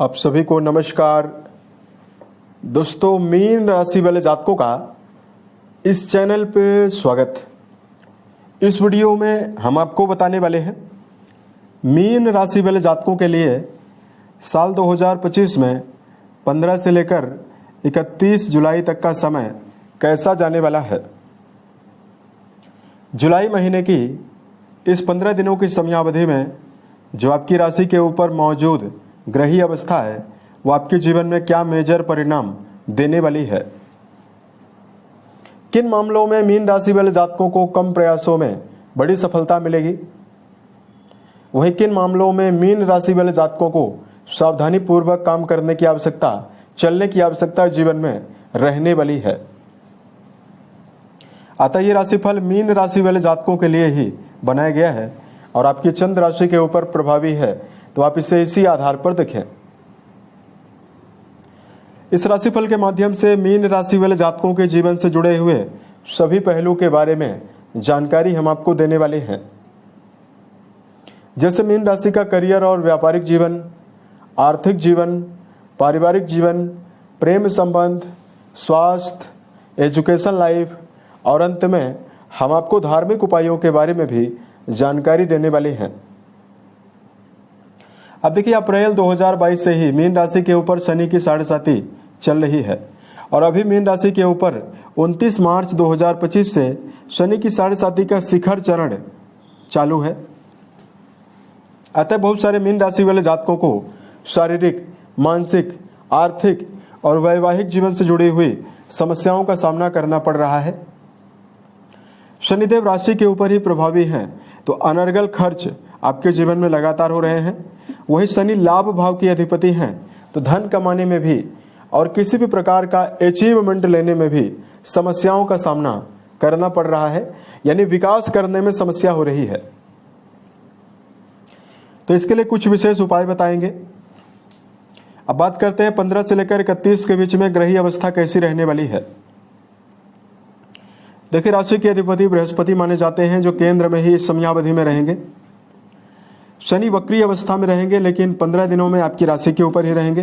आप सभी को नमस्कार। दोस्तों, मीन राशि वाले जातकों का इस चैनल पे स्वागत। इस वीडियो में हम आपको बताने वाले हैं मीन राशि वाले जातकों के लिए साल 2025 में 15 से लेकर 31 जुलाई तक का समय कैसा जाने वाला है। जुलाई महीने की इस 15 दिनों की समयावधि में जो आपकी राशि के ऊपर मौजूद ग्रही अवस्था है वो आपके जीवन में क्या मेजर परिणाम देने वाली है। किन मामलों में मीन राशि वाले जातकों को कम प्रयासों में बड़ी सफलता मिलेगी, वहीं किन मामलों में मीन राशि वाले जातकों को सावधानी पूर्वक काम करने की आवश्यकता, चलने की आवश्यकता जीवन में रहने वाली है। अतः ये राशिफल मीन राशि वाले जातकों के लिए ही बनाया गया है और आपकी चंद्र राशि के ऊपर प्रभावी है, तो आप इसे इसी आधार पर देखें। इस राशिफल के माध्यम से मीन राशि वाले जातकों के जीवन से जुड़े हुए सभी पहलू के बारे में जानकारी हम आपको देने वाले हैं। जैसे मीन राशि का करियर और व्यापारिक जीवन, आर्थिक जीवन, पारिवारिक जीवन, प्रेम संबंध, स्वास्थ्य, एजुकेशन लाइफ और अंत में हम आपको धार्मिक उपायों के बारे में भी जानकारी देने वाले हैं। अब देखिए, अप्रैल 2022 से ही मीन राशि के ऊपर शनि की 7.5 चल रही है और अभी मीन राशि के ऊपर 29 मार्च 2025 से शनि की 7.5 का शिखर चरण चालू है। अतः बहुत सारे मीन राशि वाले जातकों को शारीरिक, मानसिक, आर्थिक और वैवाहिक जीवन से जुड़ी हुई समस्याओं का सामना करना पड़ रहा है। शनिदेव राशि के ऊपर ही प्रभावी हैं, तो अनर्गल खर्च आपके जीवन में लगातार हो रहे हैं। वही शनि लाभ भाव के अधिपति हैं, तो धन कमाने में भी और किसी भी प्रकार का अचीवमेंट लेने में भी समस्याओं का सामना करना पड़ रहा है, यानी विकास करने में समस्या हो रही है। तो इसके लिए कुछ विशेष उपाय बताएंगे। अब बात करते हैं 15 से लेकर 31 के बीच में ग्रही अवस्था कैसी रहने वाली है। देखिए, राशि के अधिपति बृहस्पति माने जाते हैं, जो केंद्र में ही इस समयावधि में रहेंगे। शनि वक्री अवस्था में रहेंगे, लेकिन 15 दिनों में आपकी राशि के ऊपर ही रहेंगे।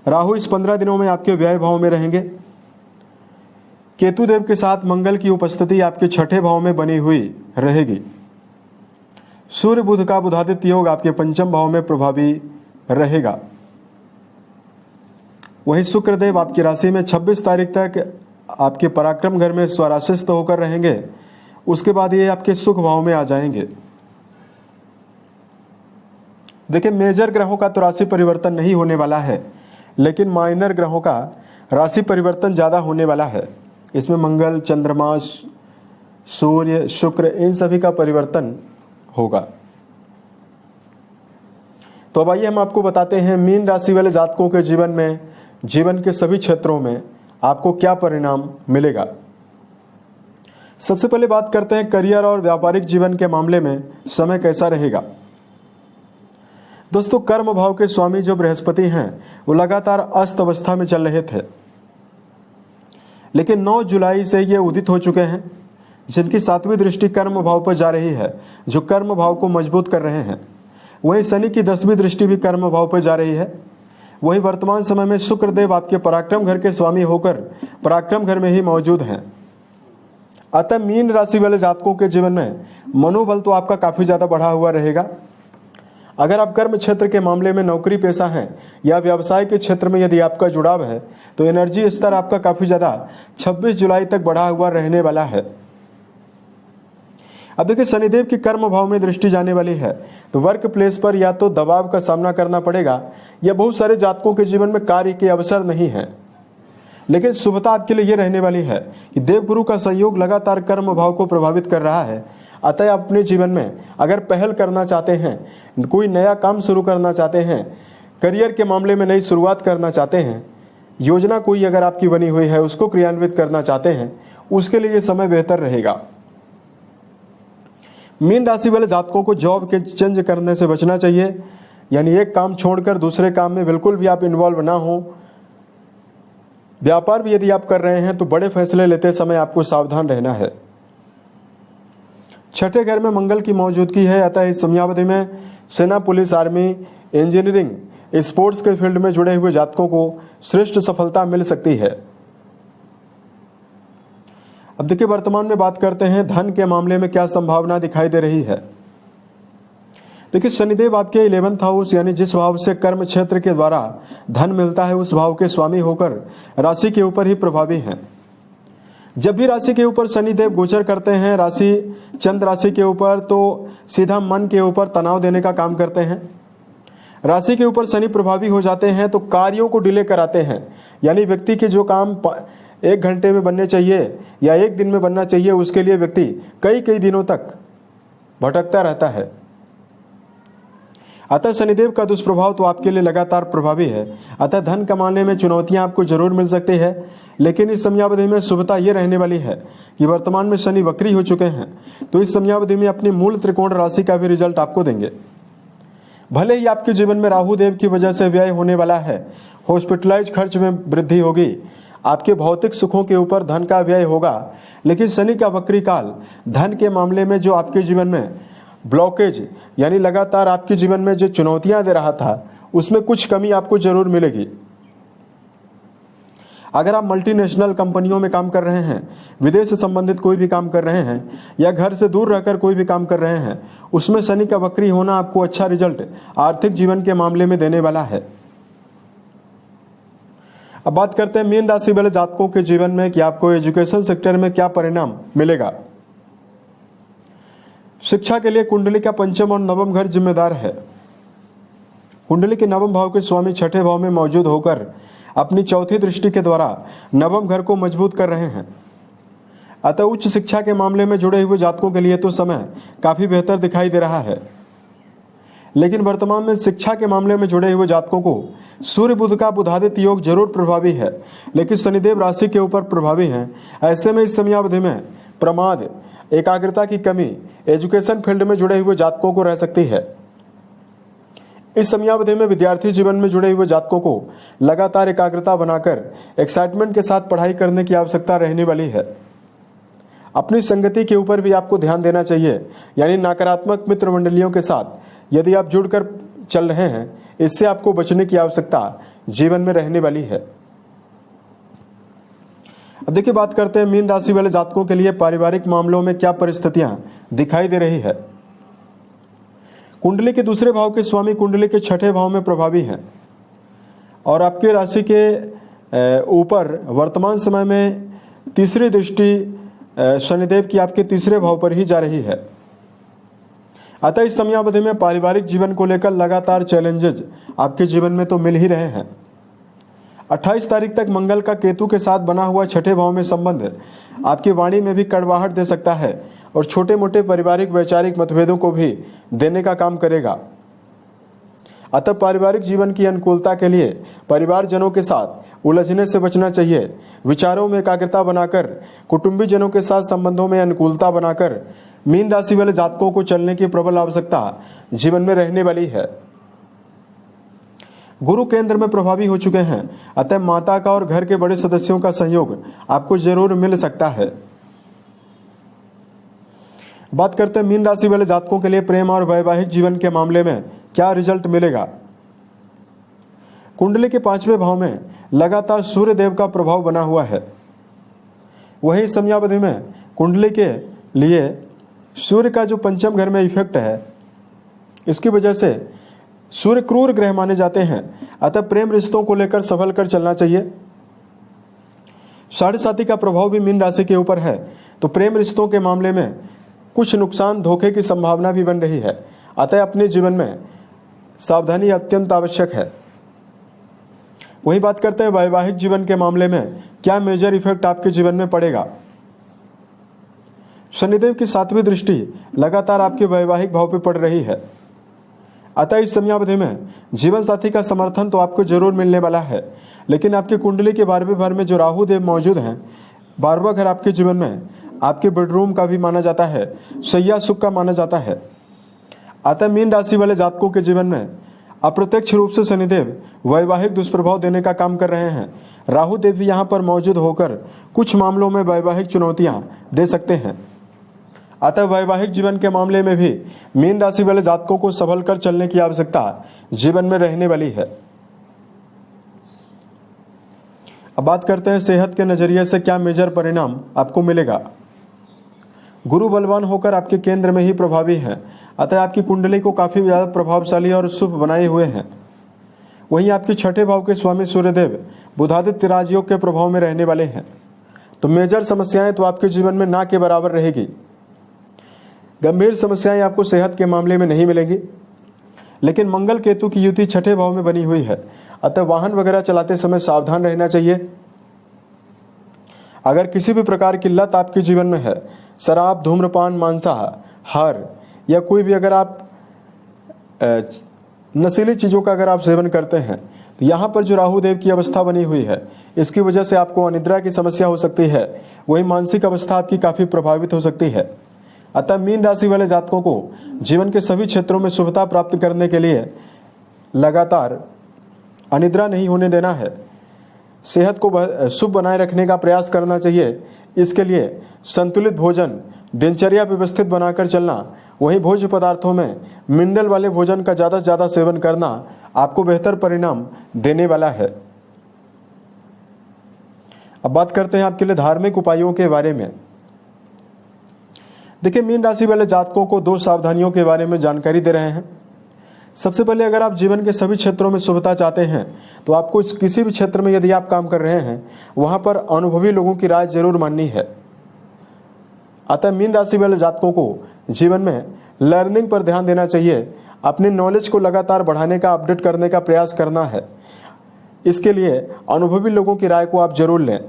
राहु इस 15 दिनों में आपके व्यय भाव में रहेंगे। केतु देव के साथ मंगल की उपस्थिति आपके 6ठे भाव में बनी हुई रहेगी। सूर्य बुध का बुधादित्य योग आपके 5म भाव में प्रभावी रहेगा। वहीं शुक्र देव आपकी राशि में 26 तारीख तक आपके पराक्रम घर में स्वराशिस्थ होकर रहेंगे। उसके बाद ये आपके सुख भाव में आ जाएंगे। देखिए, मेजर ग्रहों का तो राशि परिवर्तन नहीं होने वाला है, लेकिन माइनर ग्रहों का राशि परिवर्तन ज्यादा होने वाला है। इसमें मंगल, चंद्रमा, सूर्य, शुक्र, इन सभी का परिवर्तन होगा। तो अब आइए हम आपको बताते हैं मीन राशि वाले जातकों के जीवन में, जीवन के सभी क्षेत्रों में आपको क्या परिणाम मिलेगा। सबसे पहले बात करते हैं करियर और व्यापारिक जीवन के मामले में समय कैसा रहेगा। दोस्तों, कर्म भाव के स्वामी जो बृहस्पति हैं वो लगातार अस्त अवस्था में चल रहे थे, लेकिन 9 जुलाई से ये उदित हो चुके हैं, जिनकी 7वीं दृष्टि कर्म भाव पर जा रही है, जो कर्म भाव को मजबूत कर रहे हैं। वहीं शनि की 10वीं दृष्टि भी कर्म भाव पर जा रही है। वही वर्तमान समय में शुक्र देव आपके पराक्रम घर के स्वामी होकर पराक्रम घर में ही मौजूद हैं। अतः मीन राशि वाले जातकों के जीवन में मनोबल तो आपका काफी ज्यादा बढ़ा हुआ रहेगा। अगर आप कर्म क्षेत्र के मामले में नौकरी पेशा हैं या व्यवसाय के क्षेत्र में यदि आपका जुड़ाव है, तो एनर्जी स्तर आपका काफी ज्यादा 26 जुलाई तक बढ़ा हुआ रहने वाला है। अब देखिए, शनिदेव की कर्म भाव में दृष्टि जाने वाली है, तो वर्क प्लेस पर या तो दबाव का सामना करना पड़ेगा, या बहुत सारे जातकों के जीवन में कार्य के अवसर नहीं है। लेकिन शुभता आपके लिए यह रहने वाली है कि देवगुरु का संयोग लगातार कर्म भाव को प्रभावित कर रहा है। अतः अपने जीवन में अगर पहल करना चाहते हैं, कोई नया काम शुरू करना चाहते हैं, करियर के मामले में नई शुरुआत करना चाहते हैं, योजना कोई अगर आपकी बनी हुई है उसको क्रियान्वित करना चाहते हैं, उसके लिए यह समय बेहतर रहेगा। मीन राशि वाले जातकों को जॉब के चेंज करने से बचना चाहिए, यानी एक काम छोड़कर दूसरे काम में बिल्कुल भी आप इन्वॉल्व ना हो। व्यापार भी यदि आप कर रहे हैं तो बड़े फैसले लेते समय आपको सावधान रहना है। 6ठे घर में मंगल की मौजूदगी है, अतः इस समयावधि में सेना, पुलिस, आर्मी, इंजीनियरिंग, स्पोर्ट्स के फील्ड में जुड़े हुए जातकों को श्रेष्ठ सफलता मिल सकती है। अब देखिए वर्तमान में बात करते हैं धन के मामले में क्या संभावना दिखाई दे रही है। देखिए शनिदेव आपके 11th हाउस यानी जिस भाव से कर्म क्षेत्र के द्वारा धन मिलता है उस भाव के स्वामी होकर राशि के ऊपर ही प्रभावी हैं। जब भी राशि के ऊपर शनिदेव गोचर करते हैं राशि चंद्र राशि के ऊपर, तो सीधा मन के ऊपर तनाव देने का काम करते हैं। राशि के ऊपर शनि प्रभावी हो जाते हैं तो कार्यों को डिले कराते हैं, यानी व्यक्ति के जो काम 1 घंटे में बनने चाहिए या 1 दिन में बनना चाहिए उसके लिए व्यक्ति कई दिनों तक भटकता रहता है। अतः शनिदेव का दुष्प्रभाव तो आपके लिए लगातार प्रभावी है। अतः धन कमाने में चुनौतियां आपको जरूर मिल सकती है, लेकिन इस समयावधि में शुभता ये रहने वाली है कि वर्तमान में शनि वक्री हो चुके हैं, तो इस समयावधि में अपनी मूल त्रिकोण राशि का भी रिजल्ट आपको देंगे। भले ही आपके जीवन में राहु देव की वजह से व्यय होने वाला है, हॉस्पिटलाइज खर्च में वृद्धि होगी, आपके भौतिक सुखों के ऊपर धन का व्यय होगा, लेकिन शनि का वक्री काल धन के मामले में जो आपके जीवन में ब्लॉकेज यानी लगातार आपके जीवन में जो चुनौतियां दे रहा था उसमें कुछ कमी आपको जरूर मिलेगी। अगर आप मल्टीनेशनल कंपनियों में काम कर रहे हैं, विदेश से संबंधित कोई भी काम कर रहे हैं या घर से दूर रहकर कोई भी काम कर रहे हैं, उसमें शनि का वक्री होना आपको अच्छा रिजल्ट आर्थिक जीवन के मामले में देने वाला है। अब बात करते हैं मीन राशि वाले जातकों के जीवन में कि आपको एजुकेशन सेक्टर में क्या परिणाम मिलेगा। शिक्षा के लिए कुंडली का 5म और 9वां घर जिम्मेदार है। कुंडली के 9वें भाव के स्वामी 6ठे भाव में मौजूद होकर अपनी 4थी दृष्टि के द्वारा 9वें घर को मजबूत कर रहे हैं। अतः उच्च शिक्षा के मामले में जुड़े हुए जातकों के लिए तो समय काफी बेहतर दिखाई दे रहा है, लेकिन वर्तमान में शिक्षा के मामले में जुड़े हुए जातकों को सूर्य बुध का बुधादित्य योग जरूर प्रभावी है, लेकिन शनिदेव राशि के ऊपर प्रभावी हैं। ऐसे में इस समयावधि में प्रमाद, एकाग्रता की कमी एजुकेशन फील्ड में जुड़े हुए जातकों को रह सकती है। इस समयावधि में विद्यार्थी जीवन में जुड़े हुए जातकों को लगातार एकाग्रता बनाकर एक्साइटमेंट के साथ पढ़ाई करने की आवश्यकता रहने वाली है। अपनी संगति के ऊपर भी आपको ध्यान देना चाहिए, यानी नकारात्मक मित्र मंडलियों के साथ यदि आप जुड़कर चल रहे हैं, इससे आपको बचने की आवश्यकता जीवन में रहने वाली है। अब देखिए बात करते हैं मीन राशि वाले जातकों के लिए पारिवारिक मामलों में क्या परिस्थितियां दिखाई दे रही है। कुंडली के दूसरे भाव के स्वामी कुंडली के 6ठे भाव में प्रभावी हैं और आपके राशि के ऊपर वर्तमान समय में तीसरी दृष्टि शनिदेव की आपके तीसरे भाव पर ही जा रही है। अतः इस समयावधि में पारिवारिक जीवन को लेकर लगातार चैलेंजेज आपके जीवन में तो मिल ही रहे हैं। 28 तारीख तक मंगल का केतु के साथ बना हुआ 6ठे भाव में संबंध आपकी वाणी में भी कड़वाहट दे सकता है और छोटे मोटे पारिवारिक वैचारिक मतभेदों को भी देने का काम करेगा। अतः पारिवारिक जीवन की अनुकूलता के लिए परिवारजनों के साथ उलझने से बचना चाहिए। विचारों में एकाग्रता बनाकर कुटुंबी जनों के साथ संबंधों में अनुकूलता बनाकर मीन राशि वाले जातकों को चलने की प्रबल आवश्यकता जीवन में रहने वाली है। गुरु केंद्र में प्रभावी हो चुके हैं, अतः माता का और घर के बड़े सदस्यों का सहयोग आपको जरूर मिल सकता है। बात करते हैं मीन राशि वाले जातकों के लिए प्रेम और वैवाहिक जीवन के मामले में क्या रिजल्ट मिलेगा। कुंडली के 5वें भाव में लगातार सूर्य देव का प्रभाव बना हुआ है। वही समयावधि में कुंडली के लिए सूर्य का जो 5म घर में इफेक्ट है, इसकी वजह से सूर्य क्रूर ग्रह माने जाते हैं। अतः प्रेम रिश्तों को लेकर संभल कर चलना चाहिए। साढ़े साथी का प्रभाव भी मीन राशि के ऊपर है, तो प्रेम रिश्तों के मामले में कुछ नुकसान धोखे की संभावना भी बन रही है। अतः अपने जीवन में सावधानी अत्यंत आवश्यक है। वही बात करते हैं वैवाहिक जीवन के मामले में क्या मेजर इफेक्ट आपके जीवन में पड़ेगा। शनिदेव की 7वीं दृष्टि लगातार आपके वैवाहिक भाव पर पड़ रही है। अतः इस समयावधि में जीवन साथी का समर्थन तो आपको जरूर मिलने वाला है, लेकिन आपकी कुंडली के 12वें घर में जो राहु देव मौजूद हैं, 12वां घर आपके जीवन में आपके बेडरूम का भी माना जाता है, शैया सुख का माना जाता है। अतः मीन राशि वाले जातकों के जीवन में अप्रत्यक्ष रूप से शनिदेव वैवाहिक दुष्प्रभाव देने का काम कर रहे हैं। राहु देव भी यहाँ पर मौजूद होकर कुछ मामलों में वैवाहिक चुनौतियां दे सकते हैं। अतः वैवाहिक जीवन के मामले में भी मीन राशि वाले जातकों को संभल कर चलने की आवश्यकता जीवन में रहने वाली है। अब बात करते हैं सेहत के नज़रिए से क्या मेजर परिणाम आपको मिलेगा। गुरु बलवान होकर आपके केंद्र में ही प्रभावी हैं, अतः आपकी कुंडली को काफ़ी ज़्यादा प्रभावशाली और शुभ बनाए हुए हैं। वहीं आपके छठे भाव के स्वामी सूर्यदेव बुधादित्य राजयोग के प्रभाव में रहने वाले हैं, तो मेजर समस्याएं तो आपके जीवन में ना के बराबर रहेगी। गंभीर समस्याएं आपको सेहत के मामले में नहीं मिलेंगी, लेकिन मंगल केतु की युति छठे भाव में बनी हुई है, अतः वाहन वगैरह चलाते समय सावधान रहना चाहिए। अगर किसी भी प्रकार की लत आपके जीवन में है, शराब, धूम्रपान, मांसाहार या कोई भी अगर आप नशीली चीज़ों का अगर आप सेवन करते हैं, तो यहाँ पर जो राहु देव की अवस्था बनी हुई है, इसकी वजह से आपको अनिद्रा की समस्या हो सकती है। वही मानसिक अवस्था आपकी काफ़ी प्रभावित हो सकती है। अतः मीन राशि वाले जातकों को जीवन के सभी क्षेत्रों में शुभता प्राप्त करने के लिए लगातार अनिद्रा नहीं होने देना है। सेहत को शुभ बनाए रखने का प्रयास करना चाहिए। इसके लिए संतुलित भोजन, दिनचर्या व्यवस्थित बनाकर चलना, वहीं भोज्य पदार्थों में मिनरल वाले भोजन का ज़्यादा से ज़्यादा सेवन करना आपको बेहतर परिणाम देने वाला है। अब बात करते हैं आपके लिए धार्मिक उपायों के बारे में। देखिए, मीन राशि वाले जातकों को 2 सावधानियों के बारे में जानकारी दे रहे हैं। सबसे पहले, अगर आप जीवन के सभी क्षेत्रों में शुभता चाहते हैं, तो आपको किसी भी क्षेत्र में यदि आप काम कर रहे हैं, वहां पर अनुभवी लोगों की राय जरूर माननी है। अतः मीन राशि वाले जातकों को जीवन में लर्निंग पर ध्यान देना चाहिए। अपने नॉलेज को लगातार बढ़ाने का, अपडेट करने का प्रयास करना है। इसके लिए अनुभवी लोगों की राय को आप जरूर लें।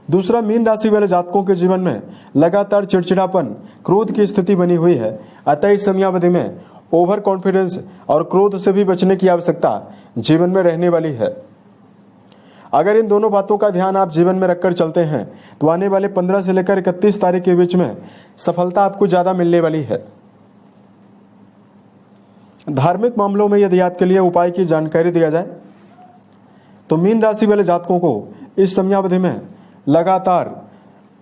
दूसरा, मीन राशि वाले जातकों के जीवन में लगातार चिड़चिड़ापन, क्रोध की स्थिति बनी हुई है, अतः इस समयावधि में ओवर कॉन्फिडेंस और क्रोध से भी बचने की आवश्यकता जीवन में रहने वाली है। अगर इन दोनों बातों का ध्यान आप जीवन में रखकर चलते हैं, तो आने वाले 15 से लेकर 31 तारीख के बीच में सफलता आपको ज्यादा मिलने वाली है। धार्मिक मामलों में यदि आपके लिए उपाय की जानकारी दिया जाए, तो मीन राशि वाले जातकों को इस समयावधि में लगातार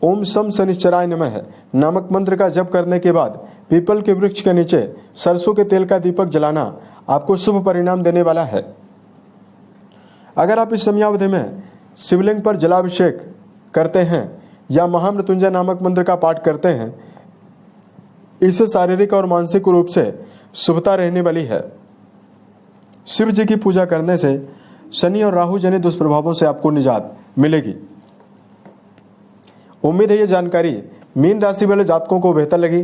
ओम सम शनिश्चराय नमः नामक मंत्र का जप करने के बाद पीपल के वृक्ष के नीचे सरसों के तेल का दीपक जलाना आपको शुभ परिणाम देने वाला है। अगर आप इस समयावधि में शिवलिंग पर जलाभिषेक करते हैं या महामृत्युंजय नामक मंत्र का पाठ करते हैं, इससे शारीरिक और मानसिक रूप से शुभता रहने वाली है। शिव जी की पूजा करने से शनि और राहु जनित दुष्प्रभावों से आपको निजात मिलेगी। उम्मीद है ये जानकारी मीन राशि वाले जातकों को बेहतर लगी।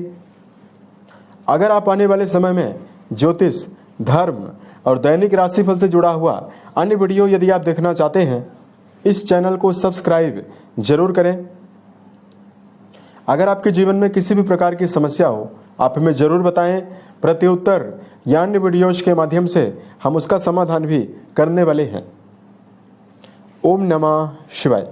अगर आप आने वाले समय में ज्योतिष, धर्म और दैनिक राशिफल से जुड़ा हुआ अन्य वीडियो यदि आप देखना चाहते हैं, इस चैनल को सब्सक्राइब जरूर करें। अगर आपके जीवन में किसी भी प्रकार की समस्या हो, आप हमें जरूर बताएं। प्रत्युत्तर या अन्य वीडियोज के माध्यम से हम उसका समाधान भी करने वाले हैं। ओम नमः शिवाय।